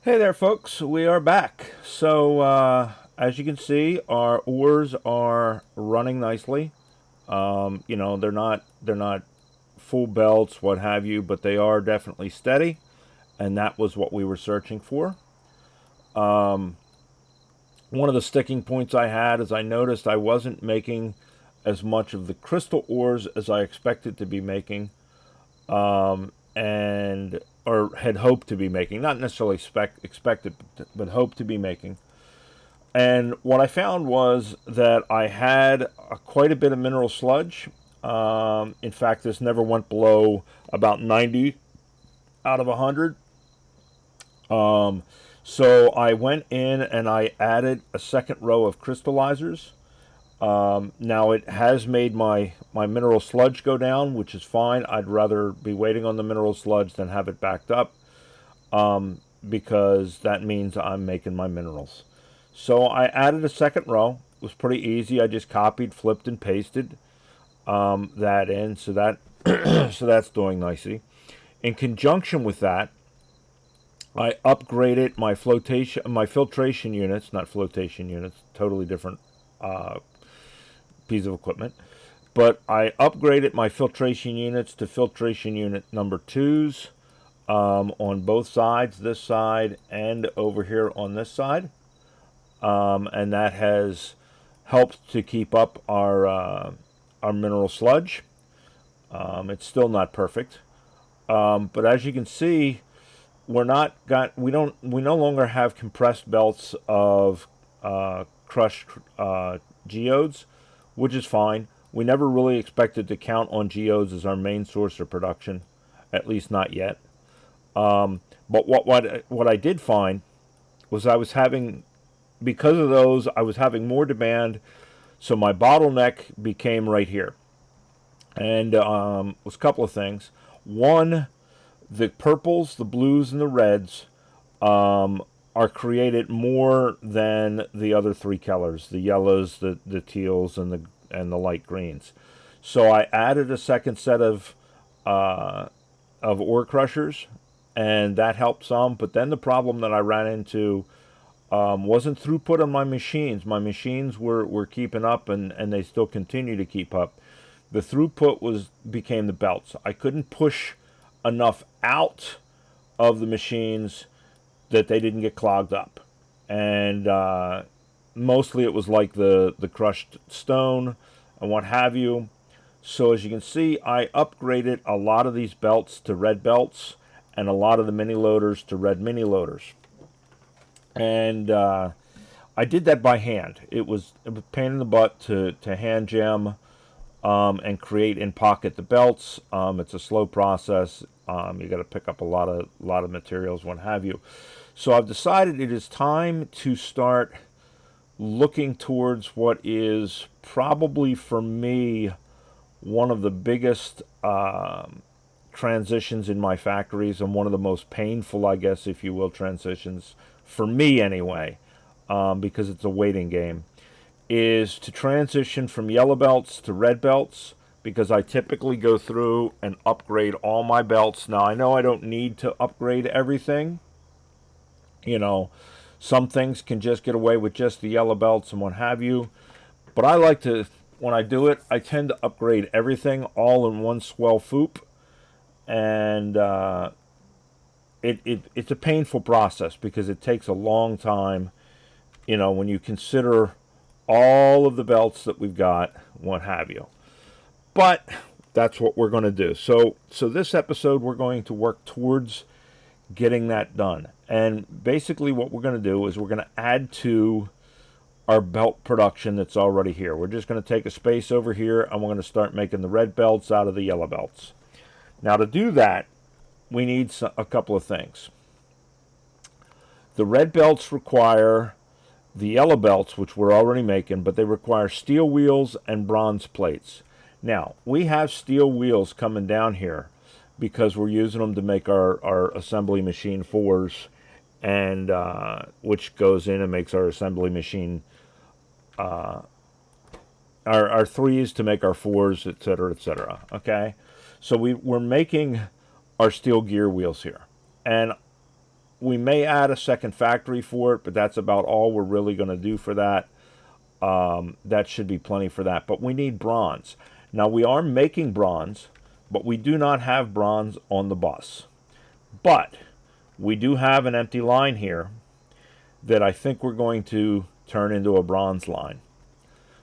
Hey there, folks. We are back. So, as you can see, our ores are running nicely. They're not full belts, what have you, but they are definitely steady, and that was what we were searching for. One of the sticking points I had is I noticed I wasn't making as much of the crystal ores as I expected to be making, and or had hoped to be making, not necessarily expected, but hoped to be making. And what I found was that I had quite a bit of mineral sludge. In fact, this never went below about 90 out of 100. So I went in and I added a second row of crystallizers. Now it has made my mineral sludge go down, which is fine. I'd rather be waiting on the mineral sludge than have it backed up, because that means I'm making my minerals. So I added a second row. It was pretty easy. I just copied, flipped, and pasted that in. So that so that's doing nicely. In conjunction with that, I upgraded my filtration units, not flotation units, totally different piece of equipment. But I upgraded my filtration units to filtration unit number 2s, on both sides, this side and over here on this side. And that has helped to keep up our mineral sludge. It's still not perfect, but as you can see, we no longer have compressed belts of crushed geodes, which is fine. We never really expected to count on geodes as our main source of production, at least not yet. But what I did find was because of those, I was having more demand, so my bottleneck became right here. And was a couple of things. One, the purples, the blues, and the reds are created more than the other three colors: the yellows, the teals, and the light greens. So I added a second set of ore crushers, and that helped some. But then the problem that I ran into wasn't throughput on my machines. My machines were keeping up, and they still continue to keep up. The throughput became the belts. I couldn't push enough out of the machines that they didn't get clogged up. And mostly it was like the crushed stone and what have you. So as you can see, I upgraded a lot of these belts to red belts and a lot of the mini loaders to red mini loaders. And I did that by hand. It was a pain in the butt to hand jam and create in pocket the belts. It's a slow process. You got to pick up a lot of materials, what have you. So I've decided it is time to start looking towards what is probably for me one of the biggest transitions in my factories, and one of the most painful, I guess, if you will, transitions for me anyway, because it's a waiting game, is to transition from yellow belts to red belts, because I typically go through and upgrade all my belts. Now, I know I don't need to upgrade everything. You know, some things can just get away with just the yellow belts and what have you. But I like to, when I do it, I tend to upgrade everything all in one swell foop. And it's a painful process because it takes a long time, when you consider all of the belts that we've got, what have you. But that's what we're going to do. So this episode, we're going to work towards getting that done. And basically what we're going to do is we're going to add to our belt production that's already here. We're just going to take a space over here, and we're going to start making the red belts out of the yellow belts. Now, to do that, we need a couple of things. The red belts require the yellow belts, which we're already making, but they require steel wheels and bronze plates. Now, we have steel wheels coming down here because we're using them to make our assembly machine 4s, and which goes in and makes our assembly machine, our 3s to make our 4s, etc., etc. Okay? So we're making our steel gear wheels here. And we may add a second factory for it, but that's about all we're really going to do for that. That should be plenty for that. But we need bronze. Now, we are making bronze, but we do not have bronze on the bus. But we do have an empty line here that I think we're going to turn into a bronze line.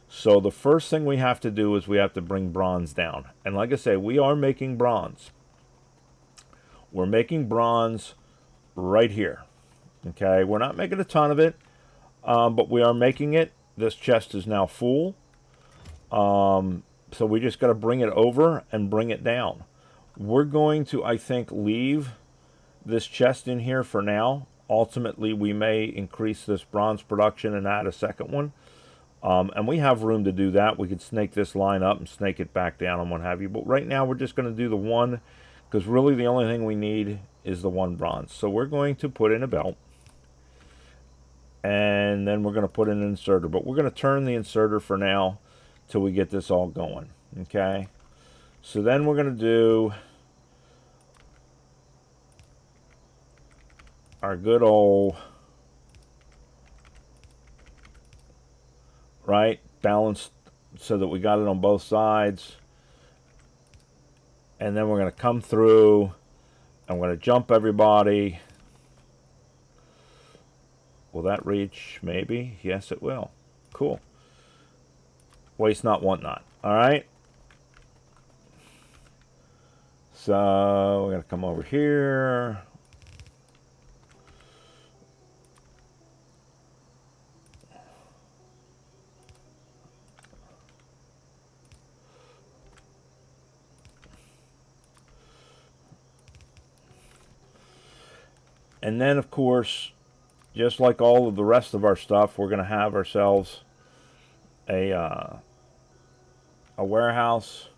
So the first thing we have to do is we have to bring bronze down. And like I say, we are making bronze. We're making bronze right here. Okay, we're not making a ton of it, but we are making it. This chest is now full. So we just got to bring it over and bring it down. We're going to, I think, leave this chest in here for now. Ultimately, we may increase this bronze production and add a second one. And we have room to do that. We could snake this line up and snake it back down and what have you. But right now, we're just going to do the one, because really the only thing we need is the one bronze. So we're going to put in a belt. And then we're going to put in an inserter. But we're going to turn the inserter for now till we get this all going. Okay? So then we're going to do our good old, right, balanced so that we got it on both sides. And then we're going to come through. I'm going to jump everybody. Will that reach? Maybe. Yes, it will. Cool. Waste not, want not. All right. So we're going to come over here. And then, of course, just like all of the rest of our stuff, we're going to have ourselves a warehouse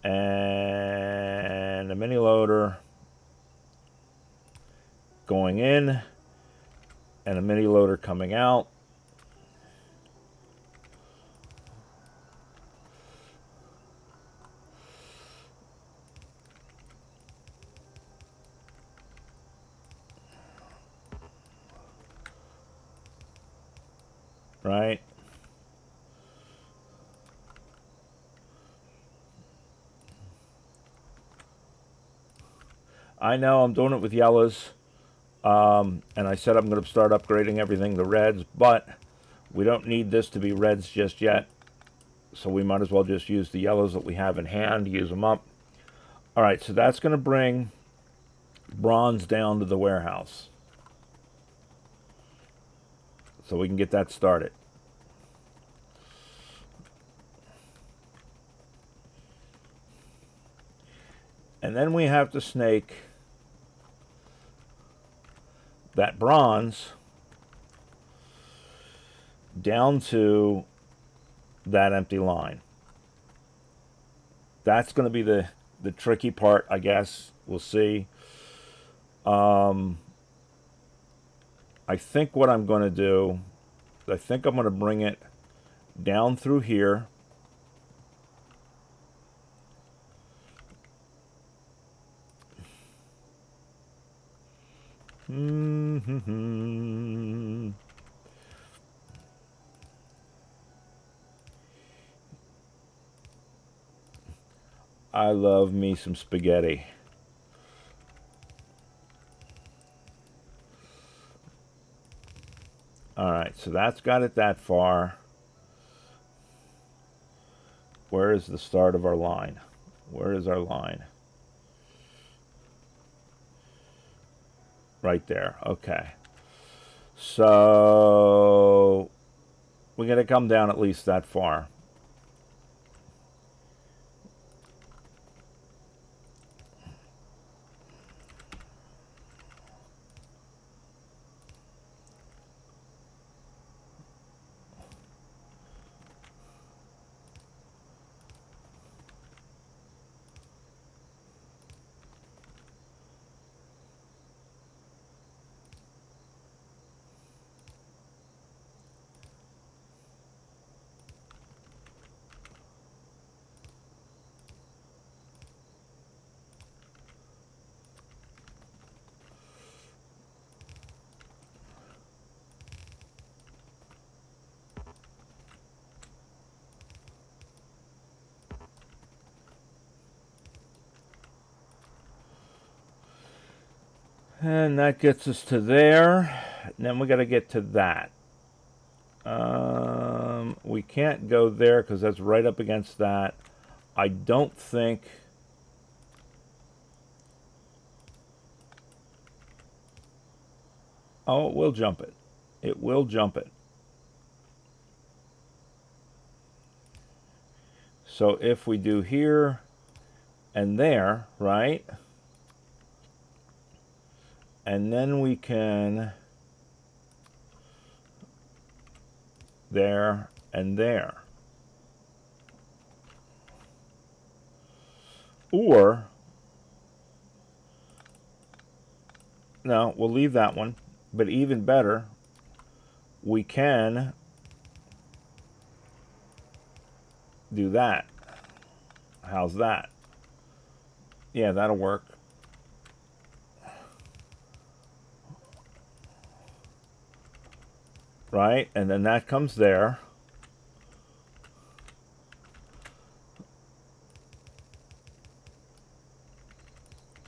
and a mini loader going in and a mini loader coming out. Right? I know I'm doing it with yellows, and I said I'm going to start upgrading everything to reds, but we don't need this to be reds just yet, so we might as well just use the yellows that we have in hand, use them up. All right, so that's going to bring bronze down to the warehouse, so we can get that started. And then we have to snake that bronze down to that empty line. That's going to be the tricky part, I guess. We'll see. I think what I'm going to do, I think I'm going to bring it down through here. I love me some spaghetti. All right, so that's got it that far. Where is the start of our line? Where is our line? Right there. Okay. So we're going to come down at least that far. And that gets us to there. And then we got to get to that. We can't go there because that's right up against that. I don't think... Oh, it will jump it. It will jump it. So if we do here and there, right? And then we can... there and there. Or... no, we'll leave that one. But even better, we can do that. How's that? Yeah, that'll work. Right? And then that comes there.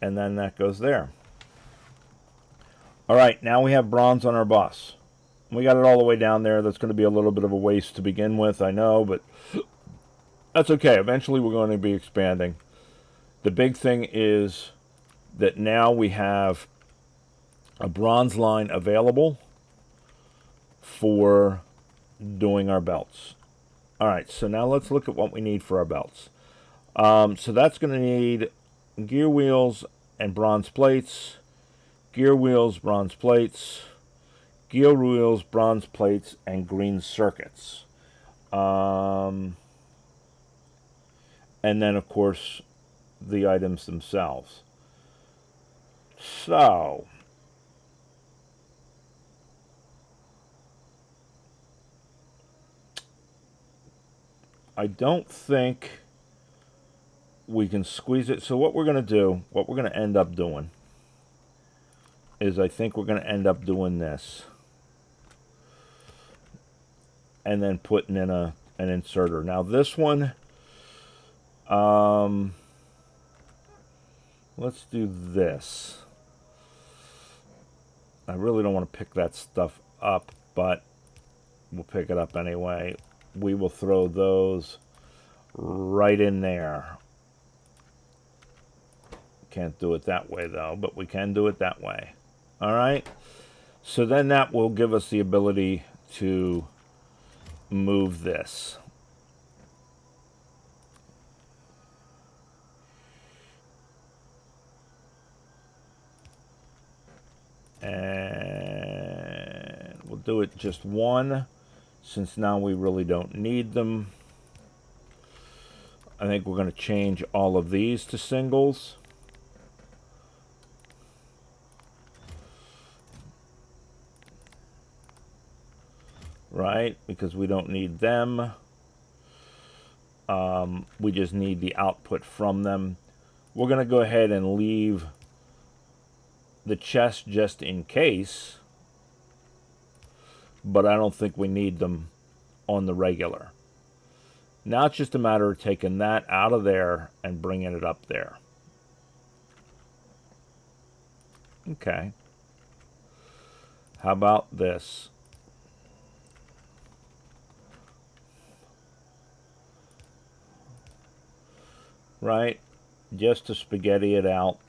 And then that goes there. All right, now we have bronze on our bus. We got it all the way down there. That's going to be a little bit of a waste to begin with, I know, but that's okay. Eventually we're going to be expanding. The big thing is that now we have a bronze line available for doing our belts. All right, so now let's look at what we need for our belts. So that's going to need gear wheels and bronze plates, gear wheels, bronze plates, gear wheels, bronze plates, and green circuits. And then, of course, the items themselves. So, I don't think we can squeeze it. So what we're going to do, what we're going to end up doing, is I think we're going to end up doing this. And then putting in an inserter. Now this one, let's do this. I really don't want to pick that stuff up, but we'll pick it up anyway. We will throw those right in there. Can't do it that way though, but we can do it that way. All right. So then that will give us the ability to move this. And we'll do it just one, since now we really don't need them. I think we're going to change all of these to singles. Right? Because we don't need them. We just need the output from them. We're going to go ahead and leave the chest just in case, but I don't think we need them on the regular. Now it's just a matter of taking that out of there and bringing it up there. Okay. How about this? Right? Just to spaghetti it out.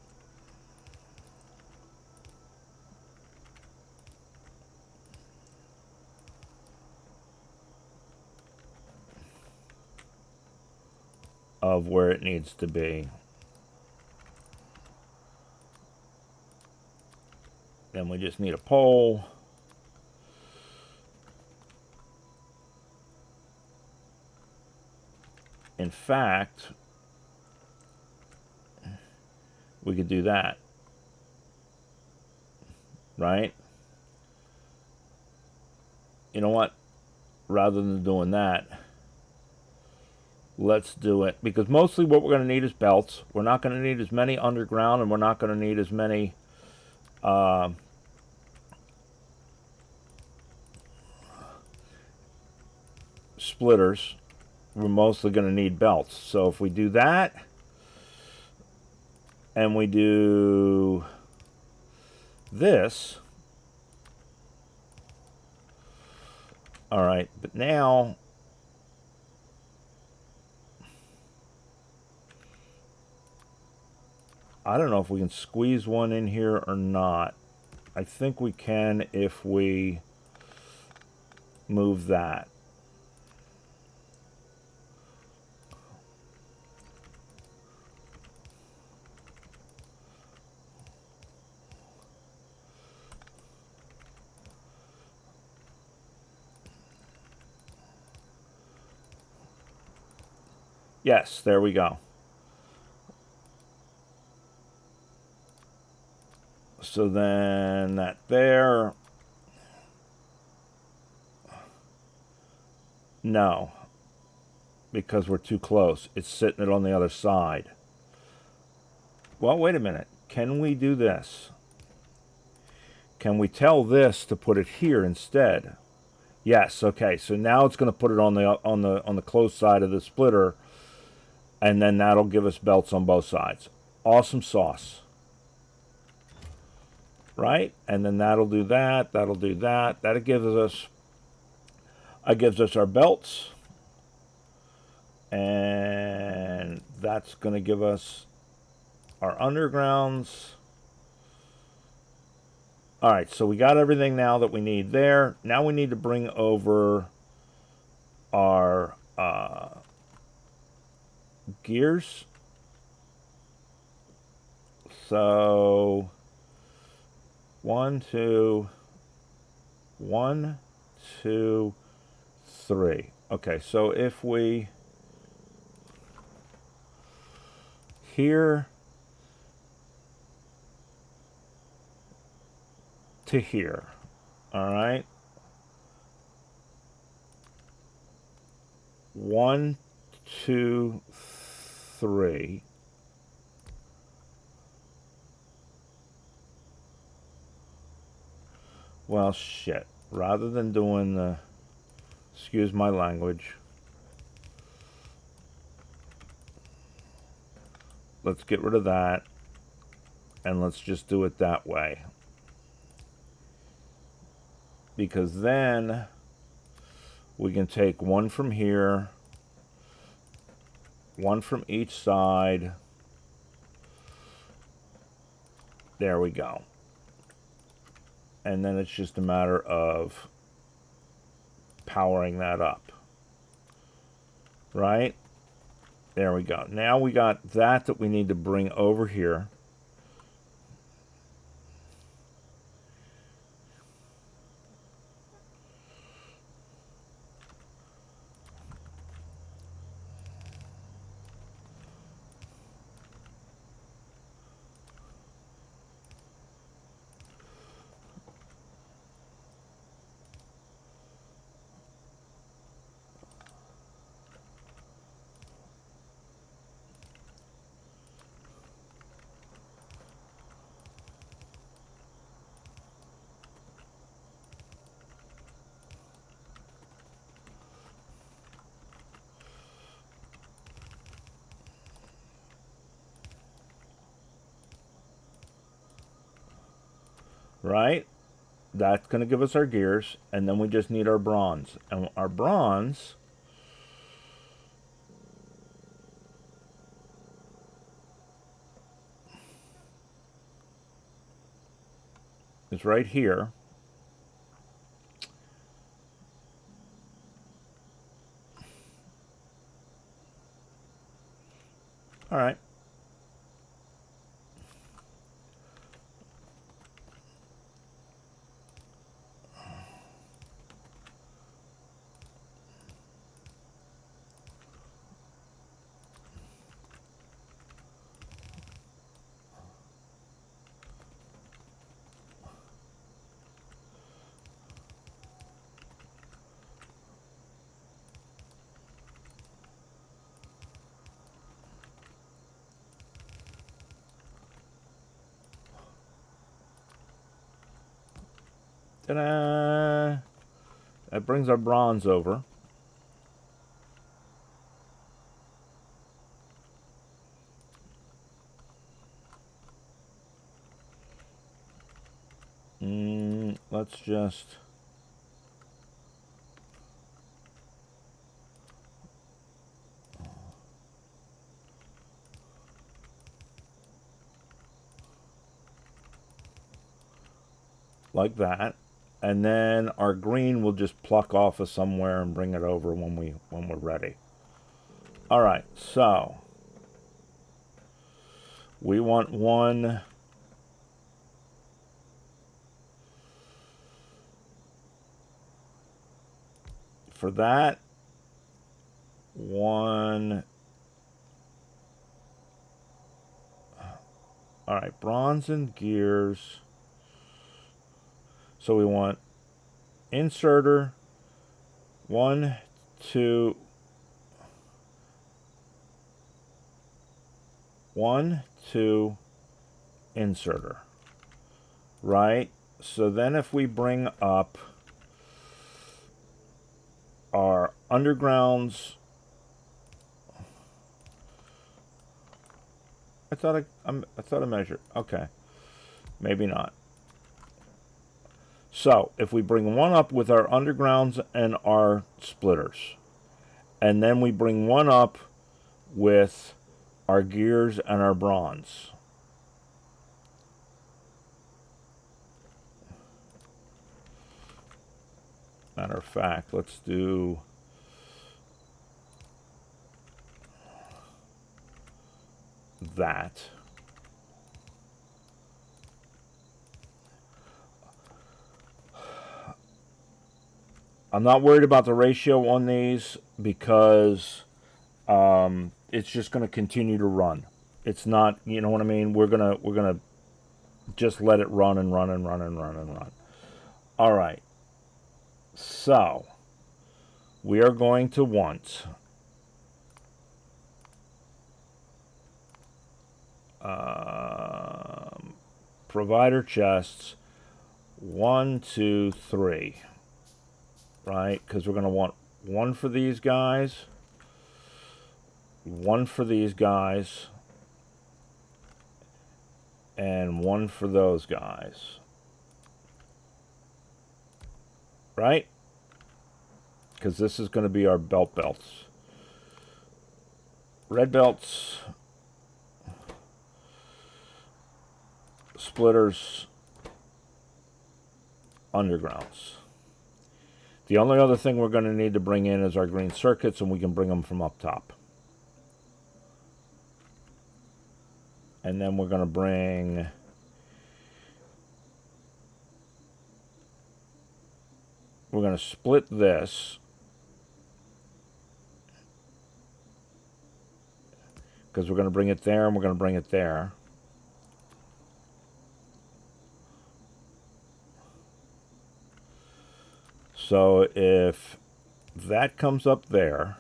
Of where it needs to be. Then we just need a pole. In fact, we could do that. Right? You know what? Rather than doing that, let's do it. Because mostly what we're going to need is belts. We're not going to need as many underground, and we're not going to need as many splitters. We're mostly going to need belts. So if we do that, and we do this. All right, but now I don't know if we can squeeze one in here or not. I think we can if we move that. Yes, there we go. So then that there. No, because we're too close. It's sitting it on the other side. Well, wait a minute. Can we do this? Can we tell this to put it here instead? Yes. Okay. So now it's going to put it on the closed side of the splitter, and then that'll give us belts on both sides. Awesome sauce. Right? And then that'll do that. That'll do that. That gives us our belts, and that's going to give us our undergrounds. All right, so we got everything now that we need there. Now we need to bring over our gears. So 1, 2, 1, 2, 3. Okay, so if we here to here, all right. 1, 2, 3. Well, shit. Rather than doing the, excuse my language, let's get rid of that, and let's just do it that way. Because then we can take one from here, one from each side. There we go. And then it's just a matter of powering that up. Right? There we go. Now we got that we need to bring over here. Right? That's going to give us our gears, and then we just need our bronze. And our bronze is right here. All right. Ta-da! That brings our bronze over. let's just... like that. And then our green will just pluck off of somewhere and bring it over when we're ready. All right, so we want one for that, one. All right, bronze and gears. So we want inserter, 1, 2, 1, 2, inserter, right? So then if we bring up our undergrounds, I thought I measured. Okay, maybe not. So if we bring one up with our undergrounds and our splitters, and then we bring one up with our gears and our bronze. Matter of fact, let's do that. I'm not worried about the ratio on these because it's just going to continue to run. It's not, you know what I mean? We're gonna just let it run and run and run and run and run. All right. So we are going to want provider chests 1, 2, 3, right? Because we're going to want one for these guys, one for these guys, and one for those guys, right? Because this is going to be our belts. Red belts, splitters, undergrounds. The only other thing we're going to need to bring in is our green circuits, and we can bring them from up top. And then we're going to bring we're going to split this because we're going to bring it there and we're going to bring it there. So if that comes up there,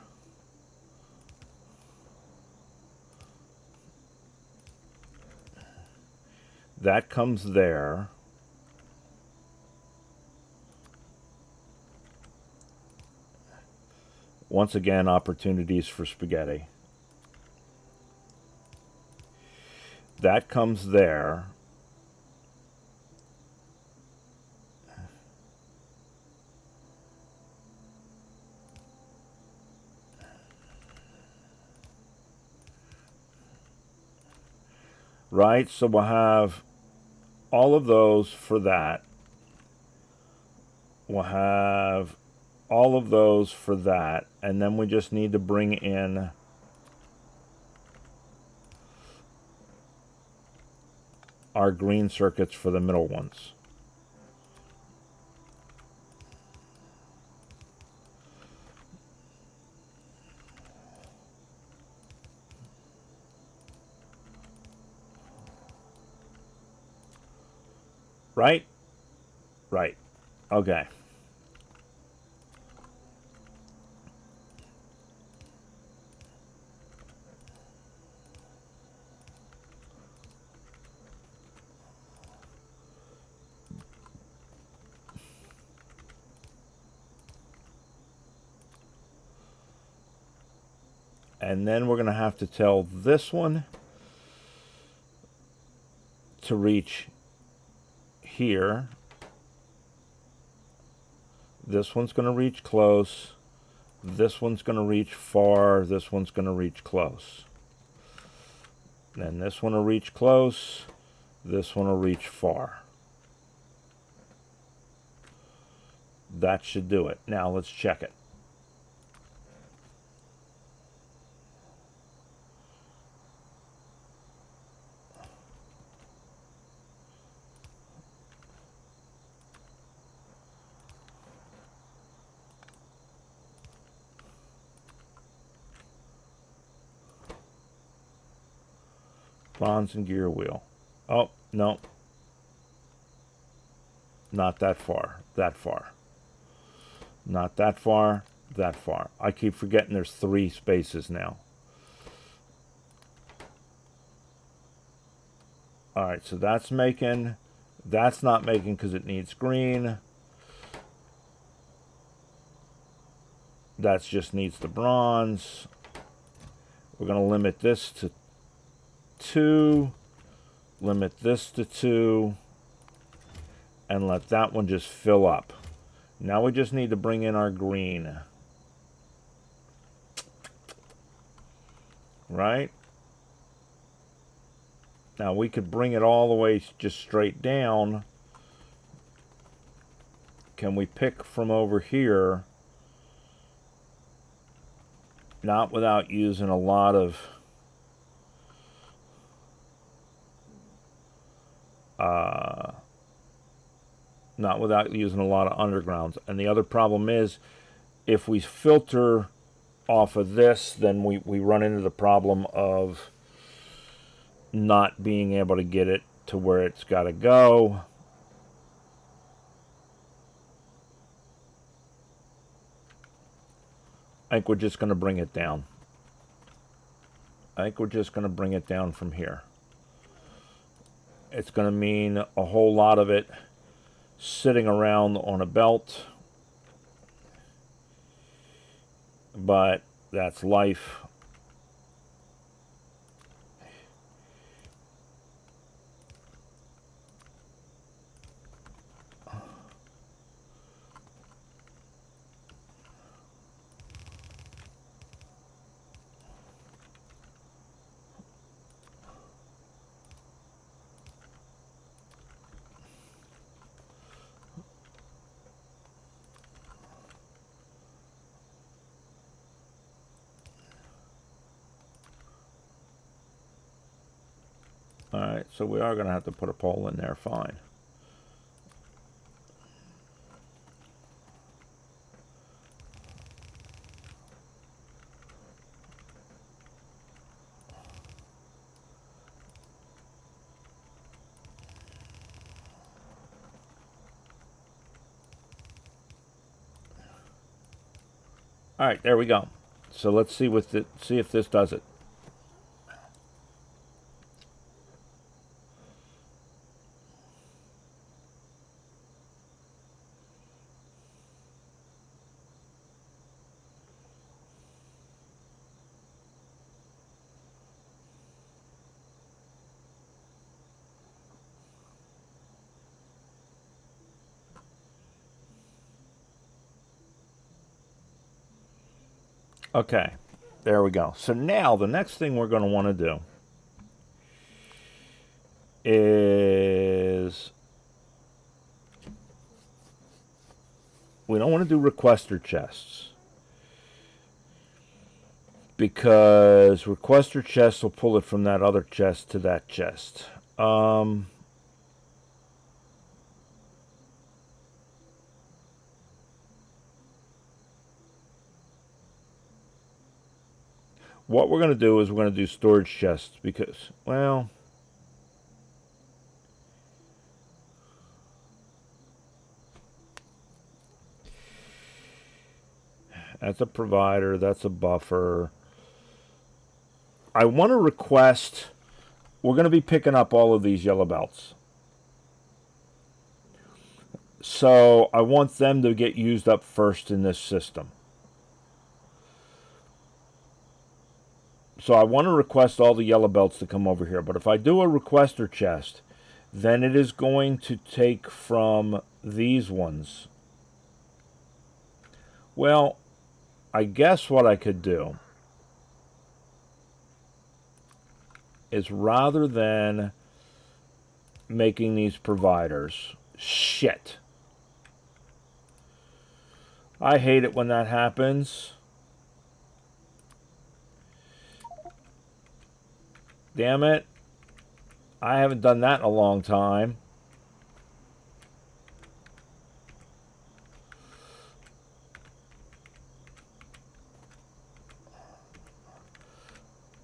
that comes there, once again, opportunities for spaghetti. That comes there. Right, so we'll have all of those for that. We'll have all of those for that, and then we just need to bring in our green circuits for the middle ones. Right? Right. Okay. And then we're going to have to tell this one to reach here. This one's going to reach close. This one's going to reach far. This one's going to reach close. Then this one will reach close. This one will reach far. That should do it. Now let's check it. Bronze and gear wheel. Oh, no. Not that far. That far. Not that far. That far. I keep forgetting there's 3 spaces now. Alright, so that's making. That's not making because it needs green. That just needs the bronze. We're going to limit this to 2, limit this to 2, and let that one just fill up. Now we just need to bring in our green. Right? Now we could bring it all the way just straight down. Can we pick from over here? Not without using a lot of not without using a lot of undergrounds. And the other problem is, if we filter off of this, then we run into the problem of not being able to get it to where it's got to go. I think we're just going to bring it down. I think we're just going to bring it down from here. It's going to mean a whole lot of it sitting around on a belt, but that's life. Alright, so we are going to have to put a pole in there, fine. Alright, there we go. So let's see see if this does it. Okay, there we go. So now the next thing we're going to want to do is we don't want to do requester chests, because requester chests will pull it from that other chest to that chest. What we're going to do is we're going to do storage chests because, well, that's a provider, that's a buffer. I want to request, we're going to be picking up all of these yellow belts. So I want them to get used up first in this system. So I want to request all the yellow belts to come over here. But if I do a requester chest, then it is going to take from these ones. Well, I guess what I could do is rather than making these providers, shit. I hate it when that happens. Damn it. I haven't done that in a long time.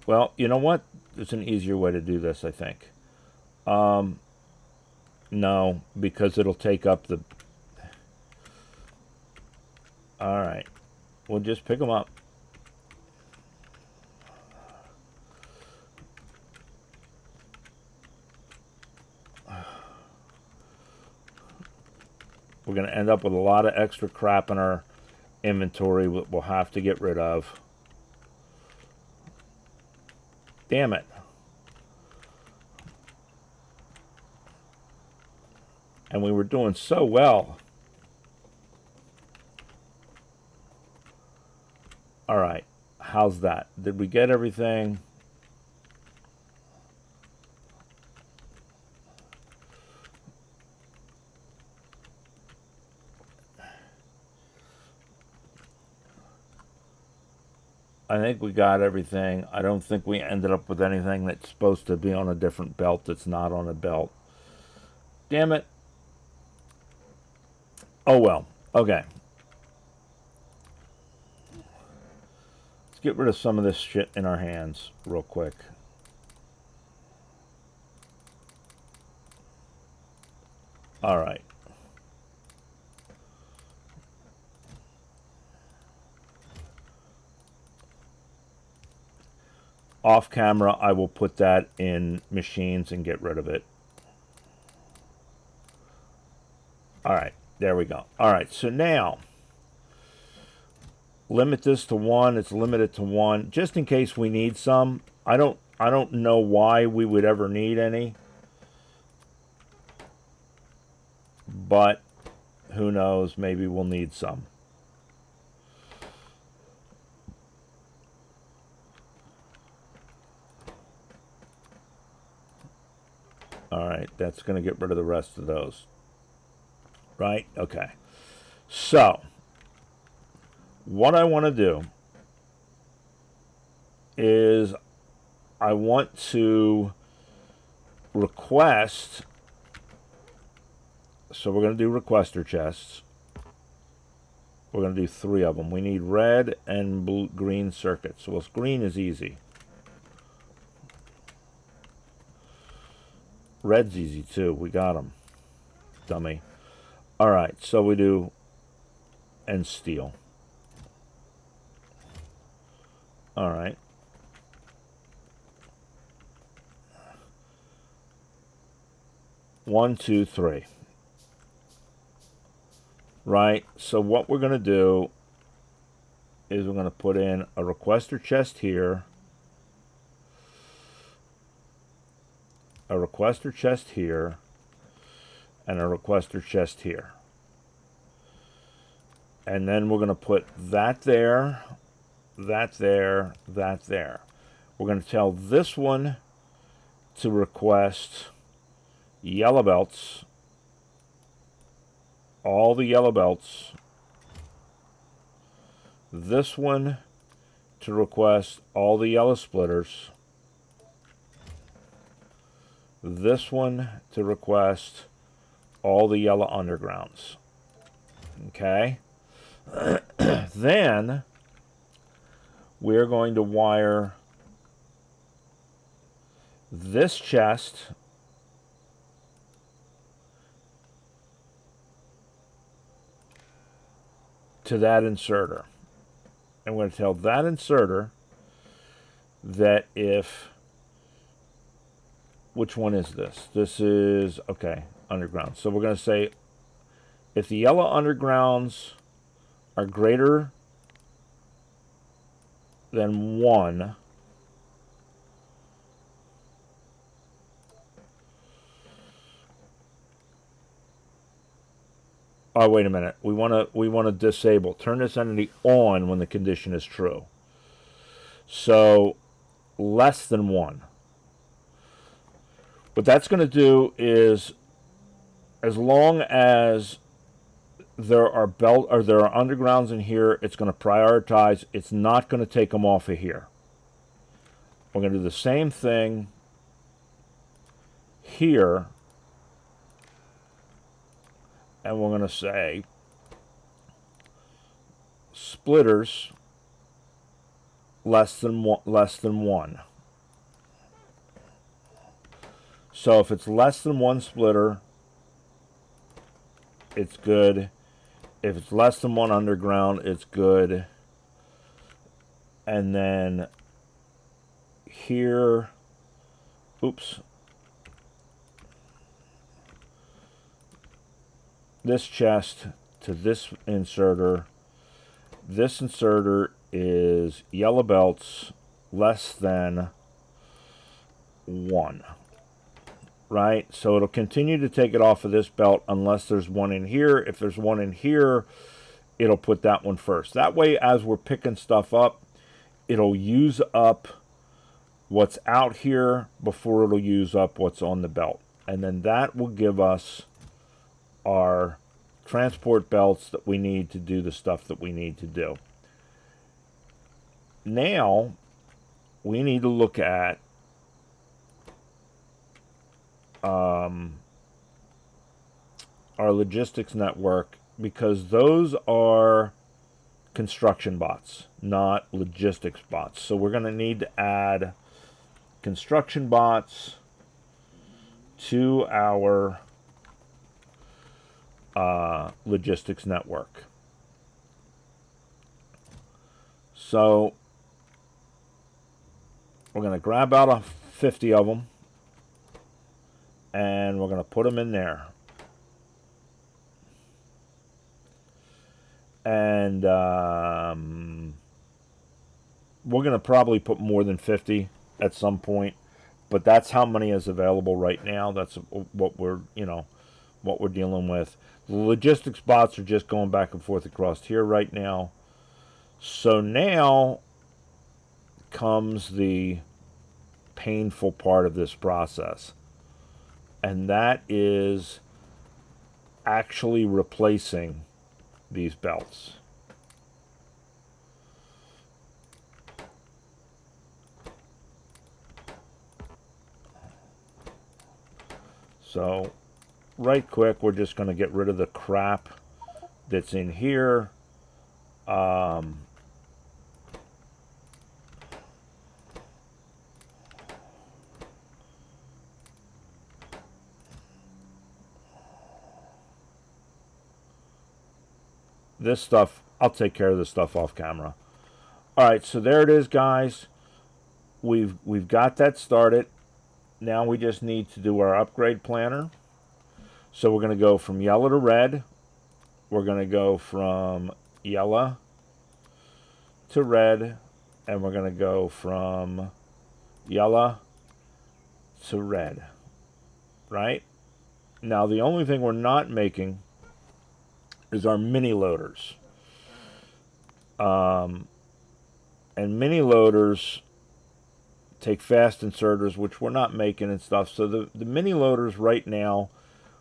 Well, you know what? There's an easier way to do this, I think. No, because it'll take up the... Alright. We'll just pick them up. We're going to end up with a lot of extra crap in our inventory we'll have to get rid of. Damn it. And we were doing so well. Alright. How's that? Did we get everything? I think we got everything. I don't think we ended up with anything that's supposed to be on a different belt that's not on a belt. Damn it. Oh well. Okay. Let's get rid of some of this shit in our hands real quick. Alright. Off camera, I will put that in machines and get rid of it. Alright, there we go. Alright, so now, limit this to 1. It's limited to 1, just in case we need some. I don't know why we would ever need any. But, who knows, maybe we'll need some. Alright, that's going to get rid of the rest of those. Right? Okay. So, what I want to do is I want to request, so we're going to do requester chests. We're going to do 3 of them. We need red and blue, green circuits. Well, green is easy. Red's easy too. We got them. Dummy. Alright, so we do... and steel. Alright. One, two, three. Right, so what we're going to do is we're going to put in a requester chest here, a requester chest here, and a requester chest here. And then we're going to put that there, that there, that there. We're going to tell this one to request yellow belts, all the yellow belts. This one to request all the yellow splitters. This one to request all the yellow undergrounds. Okay? Then we're going to wire this chest to that inserter. I'm going to tell that inserter that if... which one is this? This is, okay, underground. So we're going to say if the yellow undergrounds are greater than 1, Oh, wait a minute. We want to disable. Turn this entity on when the condition is true. So less than 1. What that's going to do is, as long as there are undergrounds in here, it's going to prioritize. It's not going to take them off of here. We're going to do the same thing here, and we're going to say splitters less than 1. So if it's less than 1 splitter, it's good. If it's less than 1 underground, it's good. And then here, oops, this chest to this inserter. This inserter is yellow belts less than 1. Right? So it'll continue to take it off of this belt unless there's one in here. If there's one in here, it'll put that one first. That way, as we're picking stuff up, it'll use up what's out here before it'll use up what's on the belt. And then that will give us our transport belts that we need to do the stuff that we need to do. Now, we need to look at our logistics network, because those are construction bots, not logistics bots. So we're going to need to add construction bots to our logistics network. So we're going to grab out 50 of them, and we're going to put them in there. And we're going to probably put more than 50 at some point, but that's how many is available right now. That's what we're, what we're dealing with. The logistics bots are just going back and forth across here right now. So now comes the painful part of this process, and that is actually replacing these belts. So right quick, we're just going to get rid of the crap that's in here. This stuff, I'll take care of this stuff off camera. All right, so there it is, guys. We've got that started. Now we just need to do our upgrade planner. So we're going to go from yellow to red. We're going to go from yellow to red, and we're going to go from yellow to red. Right? Now the only thing we're not making is our mini loaders. And mini loaders take fast inserters, which we're not making and stuff. So the mini loaders right now,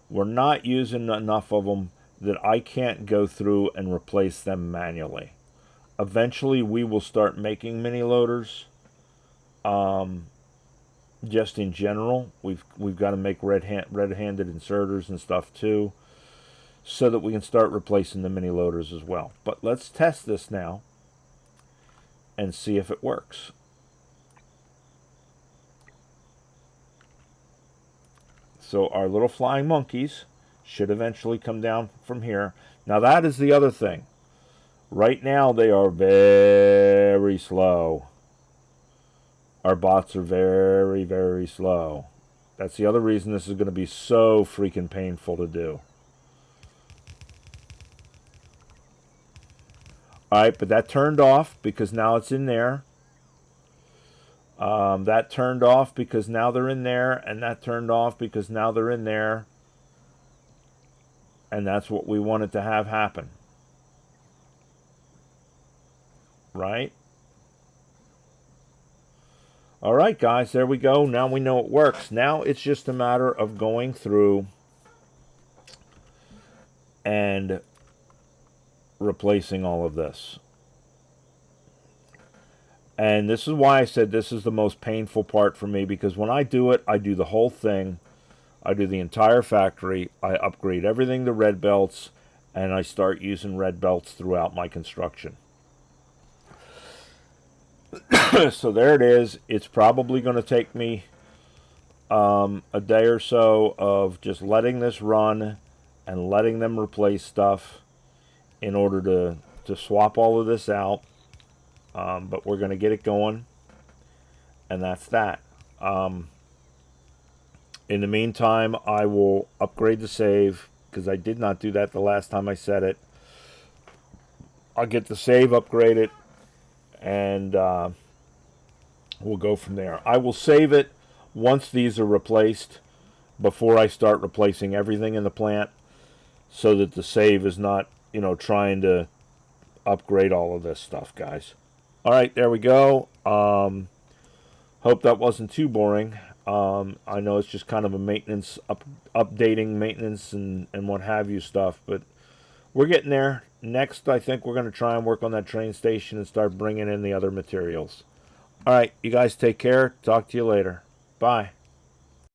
we're not using enough of them that I can't go through and replace them manually. Eventually we will start making mini loaders. Just in general, we've got to make red-handed inserters and stuff too, so that we can start replacing the mini loaders as well. But let's test this now and see if it works. So our little flying monkeys should eventually come down from here. Now that is the other thing. Right now they are very slow. Our bots are very, very slow. That's the other reason this is going to be so freaking painful to do. Alright, but that turned off because now it's in there. That turned off because now they're in there, and that turned off because now they're in there. And that's what we wanted to have happen. Right? All right, guys, there we go. Now we know it works. Now it's just a matter of going through and replacing all of this. And this is why I said this is the most painful part for me, because when I do it, I do the whole thing. I do the entire factory. I upgrade everything to red belts, and I start using red belts throughout my construction. So there it is. It's probably going to take me a day or so of just letting this run and letting them replace stuff in order to swap all of this out. But we're going to get it going, and that's that. In the meantime, I will upgrade the save, because I did not do that the last time I said it. I'll get the save upgraded, and we'll go from there. I will save it once these are replaced, before I start replacing everything in the plant, so that the save is not, you know, trying to upgrade all of this stuff, guys. All right, there we go. Hope that wasn't too boring. I know it's just kind of a maintenance, updating maintenance and what have you stuff, but we're getting there. Next, I think we're going to try and work on that train station and start bringing in the other materials. All right, you guys take care. Talk to you later. Bye.